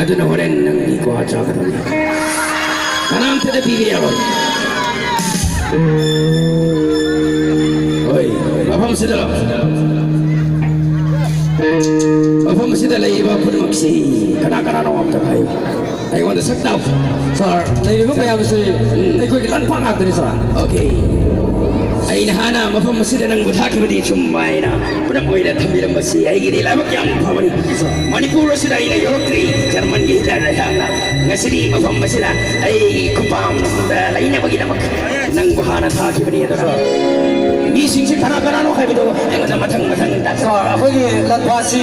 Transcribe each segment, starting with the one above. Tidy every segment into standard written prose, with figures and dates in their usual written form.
ꯑꯗꯨꯅ ꯍꯣꯔꯦꯟ ꯅꯪꯒꯤ ꯀ꯭ꯋꯥ ꯆꯥꯒꯗꯕꯅꯤ ꯀꯅꯥꯝꯇꯗ ꯄꯤꯕ ꯌꯥꯔꯣꯏ ꯍꯣꯏ ꯃꯐꯝꯁꯤꯗ ꯃꯐꯝꯁꯤꯗ ꯂꯩꯔꯤꯕ ꯄꯨꯝꯅꯃꯛꯁꯤ ꯀꯅꯥ ꯀꯅꯥꯅꯣ ꯑꯝꯇ ꯍꯥꯏꯌꯨ ꯑꯩꯉꯣꯟꯗ ꯁꯛ ꯇꯥꯎ ꯁꯥꯔ ꯂꯩꯔꯤꯕ ꯃꯌꯥꯝꯁꯤ ꯑꯩꯈꯣꯏꯒꯤ ꯂꯟꯐꯥ ꯉꯥꯛꯇꯅꯤ ꯁꯥꯔ ꯑꯣꯀꯦ ꯑꯩꯅ ꯍꯥꯟꯅ ꯃꯐꯝ ꯑꯁꯤꯗ ꯅꯪꯕꯨ ꯊꯥꯈꯤꯕꯗꯤ ꯆꯨꯝꯕ ꯍꯥꯏꯅ ꯄꯨꯂꯞ ꯑꯣꯏꯅ ꯊꯝꯕꯤꯔꯝꯕꯁꯤ ꯑꯩꯒꯤꯗꯤ ꯂꯥꯏꯕꯛ ꯌꯥꯝ ꯐꯕꯅꯤ ꯃꯅꯤꯄꯨꯔ ꯑꯁꯤꯗ ꯑꯩꯅ ꯌꯧꯔꯛꯇ꯭ꯔꯤ ꯖꯔꯃꯟꯒꯤ ꯍꯤꯠꯂꯔ ꯑꯩꯍꯥꯛꯅ ꯉꯁꯤꯗꯤ ꯃꯐꯝ ꯑꯁꯤꯗ ꯑꯩꯒꯤ ꯈꯨꯄꯥꯝꯗ ꯂꯩꯅꯕꯒꯤꯗꯃꯛ ꯅꯪꯕꯨ ꯍꯥꯟꯅ ꯊꯥꯈꯤꯕꯅꯤ ꯑꯗꯨꯅ ꯃꯤꯁꯤꯡꯁꯤ ꯀꯅꯥ ꯀꯅꯥꯅꯣ ꯍꯥꯏꯕꯗꯨ ꯑꯩꯉꯣꯟꯗ ꯃꯊꯪ ꯁꯥꯔ ꯑꯩꯈꯣꯏꯒꯤ ꯂꯟꯐꯥꯁꯤ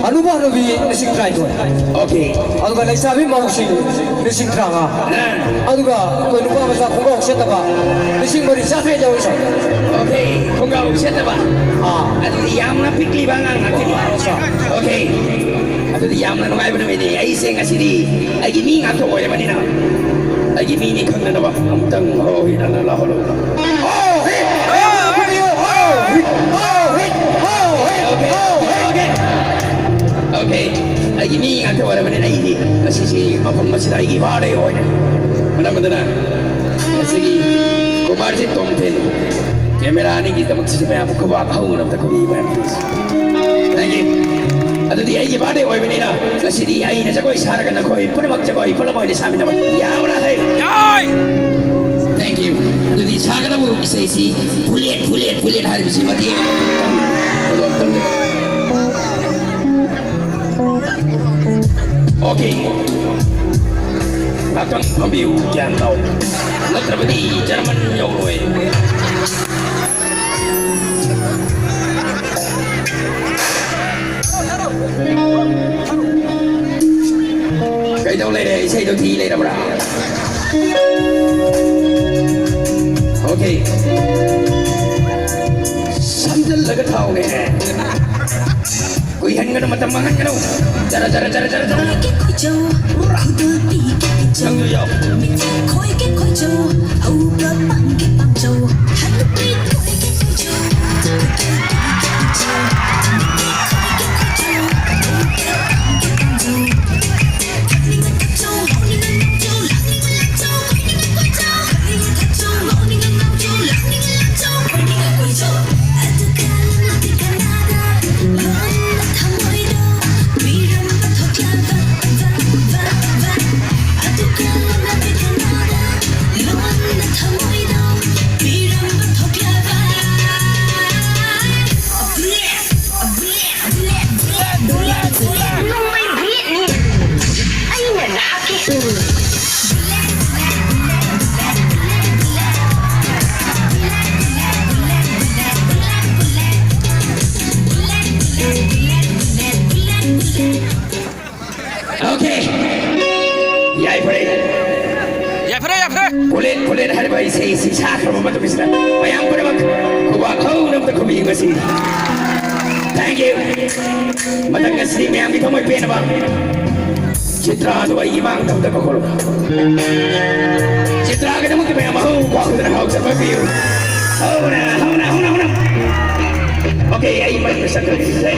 ꯑꯅꯨꯕ ꯍꯅꯨꯕꯤ 12,000 ꯑꯣꯀꯦ ꯑꯗꯨꯒ ꯂꯩꯁꯥꯕꯤ ꯃꯧꯁꯤꯡ 50,000 ꯑꯗꯨꯒ ꯑꯩꯈꯣꯏ ꯅꯨꯄꯥ ꯃꯆꯥ ꯈꯣꯡꯒ꯭ꯔꯥꯎ ꯁꯦꯠꯇꯕ 4,800 ꯌꯧꯏ ꯁꯥꯔ ꯑꯣꯀꯦ ꯈꯣꯡꯒ꯭ꯔꯥꯎ ꯁꯦꯠꯇꯕ ꯑꯗꯨꯗꯤ ꯌꯥꯝꯅ ꯄꯤꯛꯂꯤꯕ ꯑꯉꯥꯡ ꯉꯥꯛꯇꯅꯤ ꯑꯣꯀꯦ ꯑꯗꯨꯗꯤ ꯌꯥꯝꯅ ꯅꯨꯡꯉꯥꯏꯕ ꯅꯨꯃꯤꯠꯅꯤ ꯑꯩꯁꯦ ꯉꯁꯤꯗꯤ ꯑꯩꯒꯤ ꯃꯤ ꯉꯥꯛꯇ ꯑꯣꯏꯔꯕꯅꯤꯅ ꯑꯩꯒꯤ ꯃꯤꯅꯤ ꯈꯪꯅꯅꯕ ꯑꯃꯨꯛꯇꯪ ꯍꯣꯏ ꯅꯪꯅ ꯂꯥꯛꯍꯜꯂꯨ ꯑꯣꯀꯦ ꯑꯩꯒꯤ ꯃꯤ ꯉꯥꯛꯇ ꯑꯣꯏꯔꯕꯅꯤꯅ ꯑꯩꯗꯤ ꯉꯁꯤꯁꯤ ꯃꯐꯝ ꯑꯁꯤꯗ ꯑꯩꯒꯤ ꯋꯥꯔꯦ ꯑꯣꯏꯔꯦ ꯃꯔꯝ ꯑꯗꯨꯅ ꯉꯁꯤꯒꯤ ꯀꯨꯃꯥꯔꯁꯤ ꯇꯣꯝꯊꯤꯟ ꯀꯦꯃꯦꯔꯥ ꯑꯅꯤꯒꯤꯗꯃꯛꯇꯁꯨ ꯃꯌꯥꯝ ꯈꯨꯕꯥꯛ ꯍꯧꯅꯕꯗ ꯈꯨꯕꯤ ꯃꯌꯥꯝ ꯊꯦꯡꯛ ꯌꯨ ꯑꯗꯨꯗꯤ ꯑꯩꯒꯤ ꯕꯥꯔꯗꯦ ꯑꯣꯏꯕꯅꯤꯅ ꯉꯁꯤꯗꯤ ꯑꯩꯅ ꯖꯒꯣꯏ ꯁꯥꯔꯒ ꯅꯈꯣꯏ ꯄꯨꯝꯅꯃꯛ ꯖꯒꯣꯏ ꯄꯨꯂꯞ ꯑꯣꯏꯅ ꯁꯥꯃꯤꯟꯅꯕ ꯌꯥꯕ꯭ꯔꯥ ꯍꯩ ꯊꯦꯡꯛ ꯌꯨ ꯑꯗꯨꯗꯤ ꯁꯥꯒꯗꯕ ꯏꯁꯩꯁꯤ ꯕꯨꯂꯦꯠ ꯕꯨꯂꯦꯠ ꯕꯨꯂꯦꯠ ꯍꯥꯏꯔꯤꯕꯁꯤ ꯃꯇꯦꯡ ꯑꯣꯀꯦ ꯉꯥꯛꯇꯪ ꯐꯝꯕꯤꯌꯨ ꯒ꯭ꯌꯥꯟ ꯇꯥꯎ ꯅꯠꯇ꯭ꯔꯕꯗꯤ ꯖꯔꯃꯟ ꯌꯧꯔꯣꯏ ꯀꯩꯗꯧ ꯂꯩꯔꯦ ꯏꯁꯩꯗꯣ ꯊꯤ ꯂꯩꯔꯕ꯭ꯔꯥ okay ꯁꯝꯖꯜꯂꯒ ꯊꯥꯎꯅꯦ kuihangan mata mangan kau cara Sang yo koi ke koi jo au ga bang ke bang jo han pi koi ke koi jo Kulit hari bayi saya isi sakar membantu bisnis. Bayang pada mak, kubah kau nampak kubi masih. Thank you. Matang ngasih bayang kita mau pena bang. Citra tu bayi bang nampak kau. Citra kita mungkin bayang mau kau sudah kau sampai view. Hona. Okay, ayo mari bersama kita.